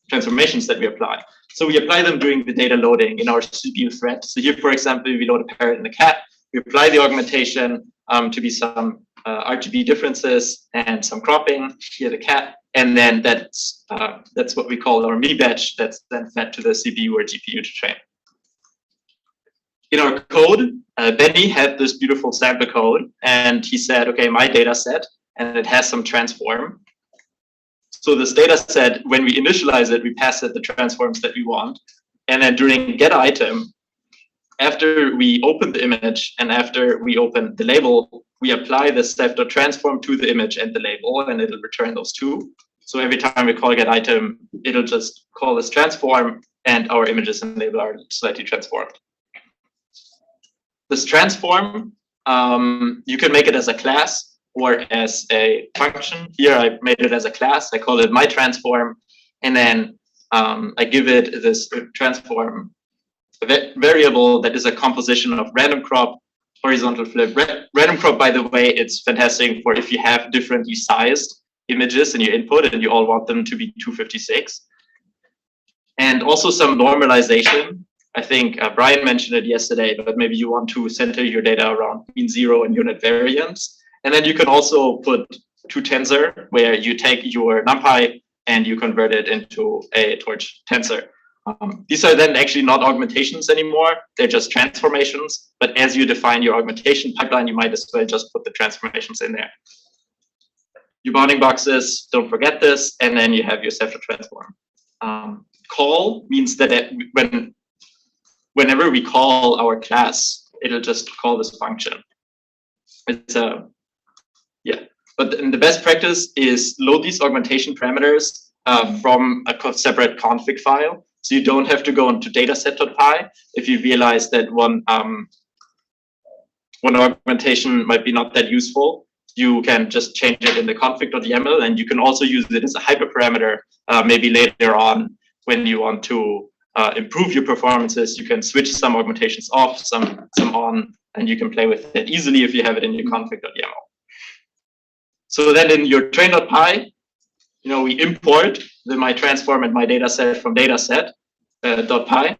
transformations that we apply. So we apply them during the data loading in our CPU thread. So here, for example, we load a parrot and a cat. We apply the augmentation to be some RGB differences and some cropping. Here the cat, and then that's what we call our me batch. That's then fed to the CPU or GPU to train. In our code, Benny had this beautiful sample code, and he said, okay, my data set, and it has some transform. So this data set, when we initialize it, we pass it the transforms that we want. And then during get item, after we open the image and after we open the label, we apply the step.transform to the image and the label, and it'll return those two. So every time we call get item, it'll just call this transform, and our images and label are slightly transformed. This transform, you can make it as a class or as a function. Here I made it as a class. I call it my transform, and then I give it this transform variable that is a composition of random crop, horizontal flip. Random crop, by the way, it's fantastic for if you have differently sized images in your input and you all want them to be 256. And also some normalization. I think Brian mentioned it yesterday, but maybe you want to center your data around mean zero and unit variance. And then you can also put to tensor, where you take your NumPy and you convert it into a torch tensor. These are then actually not augmentations anymore. They're just transformations. But as you define your augmentation pipeline, you might as well just put the transformations in there. Your bounding boxes, don't forget this. And then you have your Ceph transform. Call means that whenever we call our class, it'll just call this function. It's but the best practice is load these augmentation parameters from a separate config file. So you don't have to go into dataset.py if you realize that one augmentation might be not that useful. You can just change it in the config.yaml, and you can also use it as a hyperparameter maybe later on when you want to improve your performances. You can switch some augmentations off, some on, and you can play with it easily if you have it in your config.yaml. So then in your train.py, we import the my transform and my dataset from dataset.py.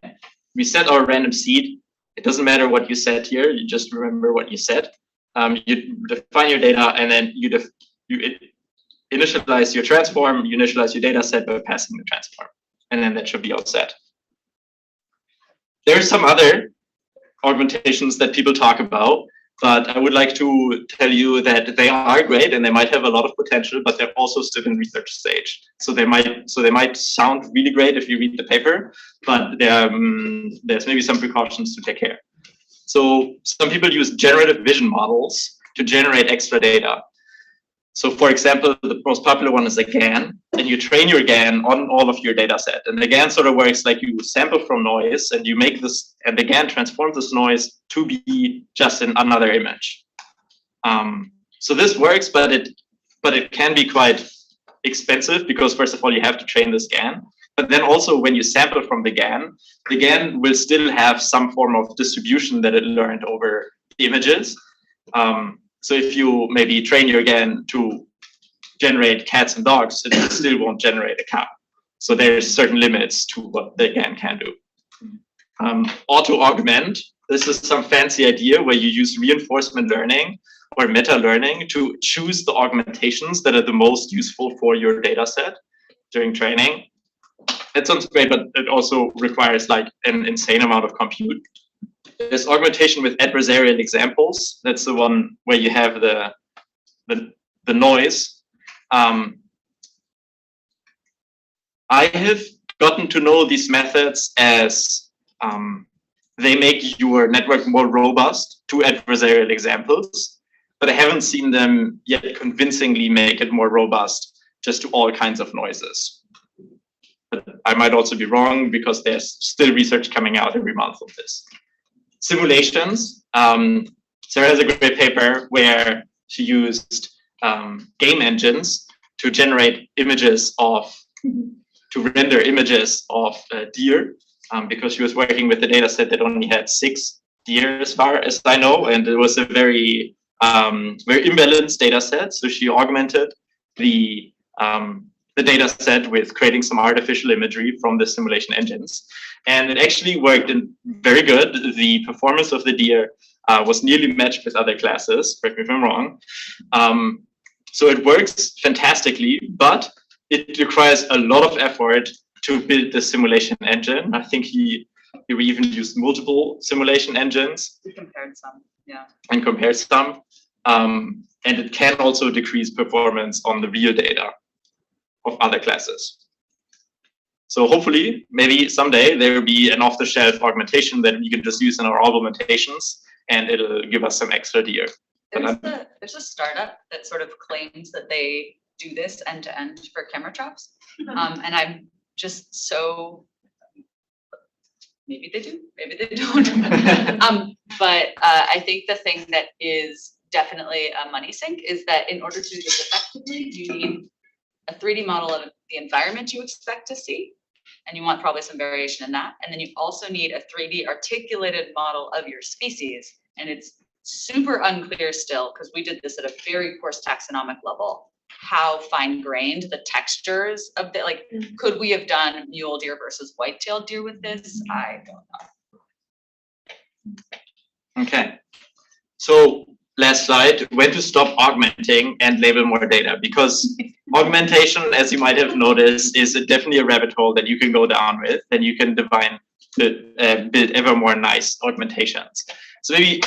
We set our random seed. It doesn't matter what you set here. You just remember what you set. You define your data, and then you initialize your transform. You initialize your dataset by passing the transform, and then that should be all set. There are some other augmentations that people talk about, but I would like to tell you that they are great and they might have a lot of potential, but they're also still in research stage. So they might sound really great if you read the paper, but there's maybe some precautions to take care. So some people use generative vision models to generate extra data. So for example, the most popular one is a GAN, and you train your GAN on all of your data set. And the GAN sort of works like you sample from noise and you make this, and the GAN transforms this noise to be just in another image. So this works, but it can be quite expensive because first of all, you have to train this GAN. But then also when you sample from the GAN will still have some form of distribution that it learned over the images. So if you maybe train your GAN to generate cats and dogs, it still won't generate a cow. So there's certain limits to what the GAN can do. Auto-augment, this is some fancy idea where you use reinforcement learning or meta learning to choose the augmentations that are the most useful for your data set during training. It sounds great, but it also requires like an insane amount of compute. There's augmentation with adversarial examples. That's the one where you have the noise. I have gotten to know these methods as they make your network more robust to adversarial examples, but I haven't seen them yet convincingly make it more robust just to all kinds of noises. But I might also be wrong because there's still research coming out every month of this. Simulations. Sarah has a great paper where she used game engines to generate images to render images of deer because she was working with a data set that only had 6 deer as far as I know, and it was a very imbalanced data set. So she augmented the data set with creating some artificial imagery from the simulation engines. And it actually worked very good. The performance of the deer was nearly matched with other classes, correct me if I'm wrong. So it works fantastically, but it requires a lot of effort to build the simulation engine. I think he even used multiple simulation engines We compared some, yeah. and compared some. And it can also decrease performance on the real data of other classes. So hopefully, maybe someday there will be an off-the-shelf augmentation that we can just use in our augmentations, and it'll give us some extra deer. There's a startup that sort of claims that they do this end to end for camera traps. And I'm just so, maybe they do, maybe they don't. But I think the thing that is definitely a money sink is that in order to do this effectively, you need a 3D model of the environment you expect to see. And you want probably some variation in that. And then you also need a 3D articulated model of your species. And it's super unclear still, because we did this at a very coarse taxonomic level, how fine-grained the textures of the, like, could we have done mule deer versus white-tailed deer with this? I don't know. Okay. So last slide, when to stop augmenting and label more data, because augmentation, as you might have noticed, is definitely a rabbit hole that you can go down with, and you can build ever more nice augmentations. So maybe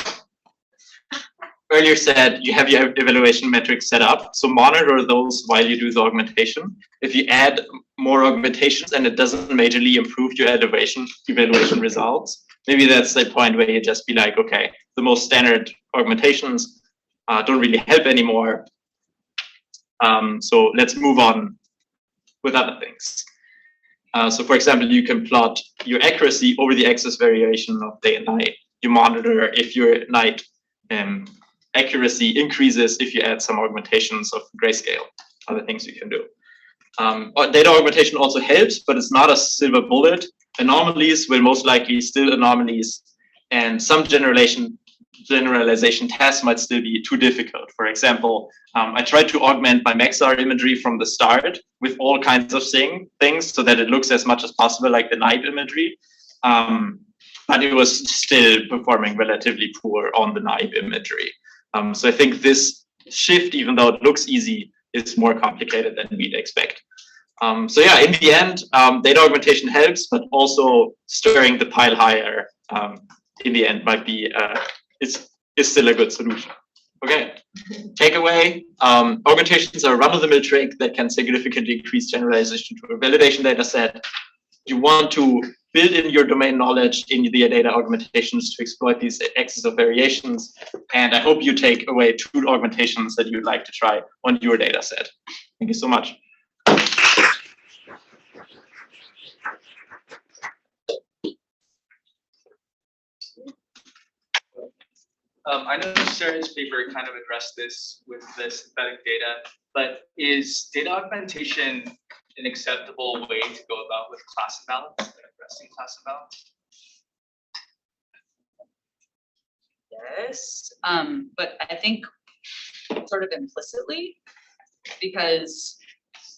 earlier said you have your evaluation metrics set up, so monitor those while you do the augmentation. If you add more augmentations and it doesn't majorly improve your evaluation results, maybe that's the point where you just be like, okay, the most standard augmentations don't really help anymore. So let's move on with other things. So for example, you can plot your accuracy over the axis variation of day and night. You monitor if your night accuracy increases if you add some augmentations of grayscale, other things you can do. Data augmentation also helps, but it's not a silver bullet. Anomalies will most likely still anomalies, and some generalization tests might still be too difficult. For example, I tried to augment my Maxar imagery from the start with all kinds of things so that it looks as much as possible like the night imagery. But it was still performing relatively poor on the night imagery. So I think this shift, even though it looks easy, is more complicated than we'd expect. So yeah, in the end, data augmentation helps, but also stirring the pile higher in the end might be is still a good solution. Okay, takeaway, augmentations are a run-of-the-mill trick that can significantly increase generalization to a validation data set. You want to build in your domain knowledge in the data augmentations to exploit these axes of variations. And I hope you take away 2 augmentations that you'd like to try on your data set. Thank you so much. I know Sarah's paper kind of addressed this with the synthetic data, but is data augmentation an acceptable way to go about with class imbalance and addressing class imbalance? Yes, but I think sort of implicitly, because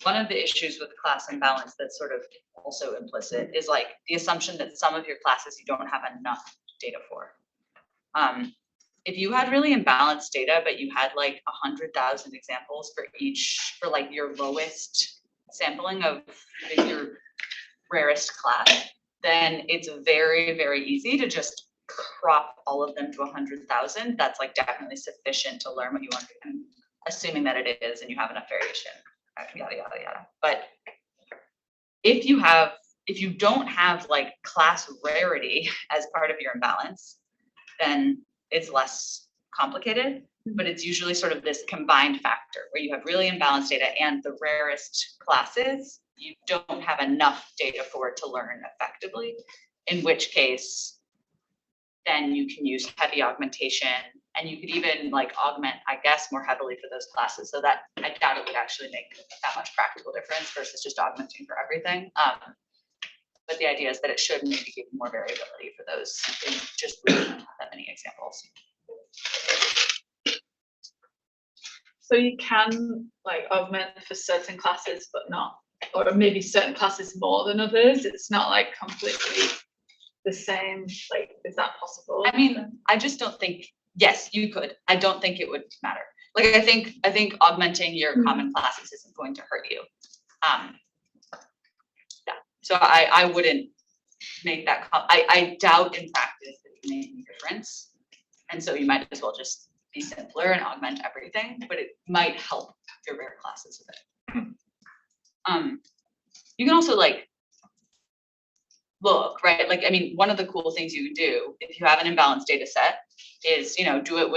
one of the issues with class imbalance that's sort of also implicit is like the assumption that some of your classes you don't have enough data for. If you had really imbalanced data, but you had like 100,000 examples for like your lowest sampling of your rarest class, then it's very, very easy to just crop all of them to 100,000. That's like definitely sufficient to learn what you want to do, assuming that it is and you have enough variation, yada, yada, yada. But if you don't have like class rarity as part of your imbalance, then it's less complicated, but it's usually sort of this combined factor where you have really imbalanced data and the rarest classes, you don't have enough data for it to learn effectively, in which case, then you can use heavy augmentation, and you could even like augment, I guess, more heavily for those classes. So that I doubt it would actually make that much practical difference versus just augmenting for everything. But the idea is that it should maybe give more variability for those in just really not that many examples. So you can like augment for certain classes, but not, or maybe certain classes more than others. It's not like completely the same. Like, is that possible? I mean, I just don't think, yes, you could. I don't think it would matter. Like, I think augmenting your common classes isn't going to hurt you. Yeah, so I wouldn't make that, I doubt in practice that it can make any difference. And so you might as well just be simpler and augment everything, but it might help your rare classes a bit. You can also like look, right? Like, I mean, one of the cool things you can do if you have an imbalanced data set is, you know, do it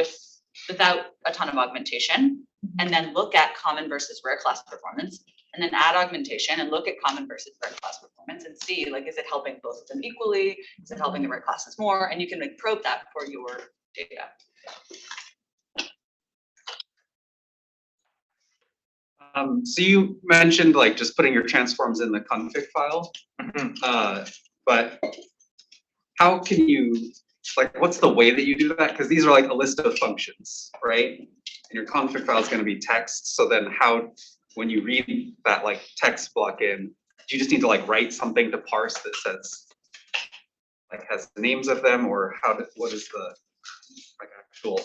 without a ton of augmentation, and then look at common versus rare class performance, and then add augmentation and look at common versus rare class performance and see, like, is it helping both of them equally? Is it helping the rare classes more? And you can like probe that for your data. So you mentioned like just putting your transforms in the config file, but how can you, like, what's the way that you do that? Because these are like a list of functions, right? And your config file is going to be text. So then how, when you read that like text block in, do you just need to like write something to parse that says, like, has the names of them, or what is the like actual?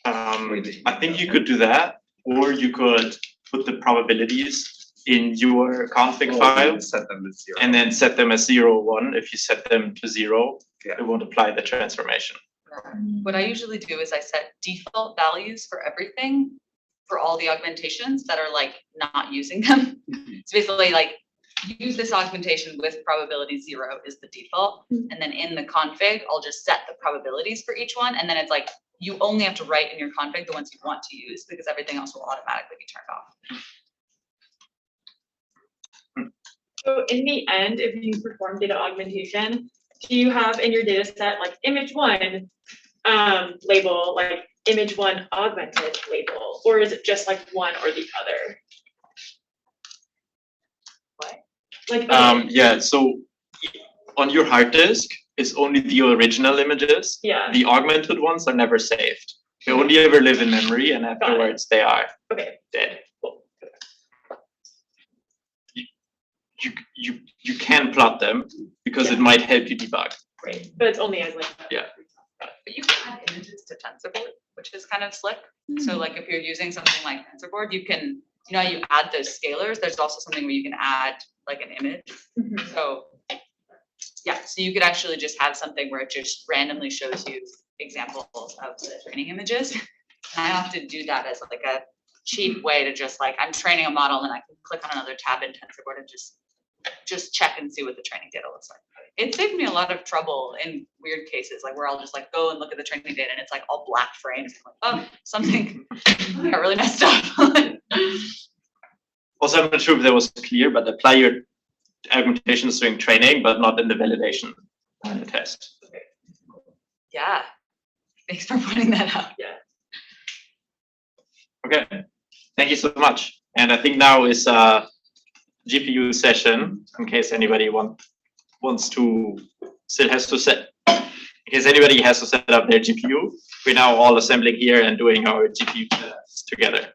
I think you could do that, or you could put the probabilities in your config file, set them as 0. and then set them as 0, 1. If you set them to 0, Yeah. it won't apply the transformation. What I usually do is I set default values for everything, for all the augmentations that are like not using them. It's basically like, use this augmentation with probability 0 is the default. And then in the config, I'll just set the probabilities for each one. And then it's like, you only have to write in your config the ones you want to use, because everything else will automatically be turned off. So in the end, if you perform data augmentation, do you have in your data set like image 1 label, like image 1 augmented label, or is it just like one or the other? What? Like Yeah, so on your hard disk, it's only the original images. Yeah. The augmented ones are never saved. They only ever live in memory, and afterwards they are Okay. dead. Cool. You can plot them because it might help you debug. Great, but it's only as like. Yeah. But you can add images to TensorBoard, which is kind of slick. So like if you're using something like TensorBoard, you can, you know, you add those scalars. There's also something where you can add like an image. So yeah, so you could actually just have something where it just randomly shows you examples of the training images. And I often do that as like a cheap way to just like, I'm training a model and I can click on another tab in TensorBoard and just check and see what the training data looks like. It saved me a lot of trouble in weird cases, like where I'll just like go and look at the training data and it's like all black frames. I'm like, oh, something got really messed up. Also, I'm not sure if that was clear, but apply your augmentations during training, but not in the validation on the test. Yeah, thanks for pointing that out. Yeah. Okay, thank you so much. And I think now is a GPU session, in case anybody wants to, in case anybody has to set up their GPU. We're now all assembling here and doing our GPU tests together.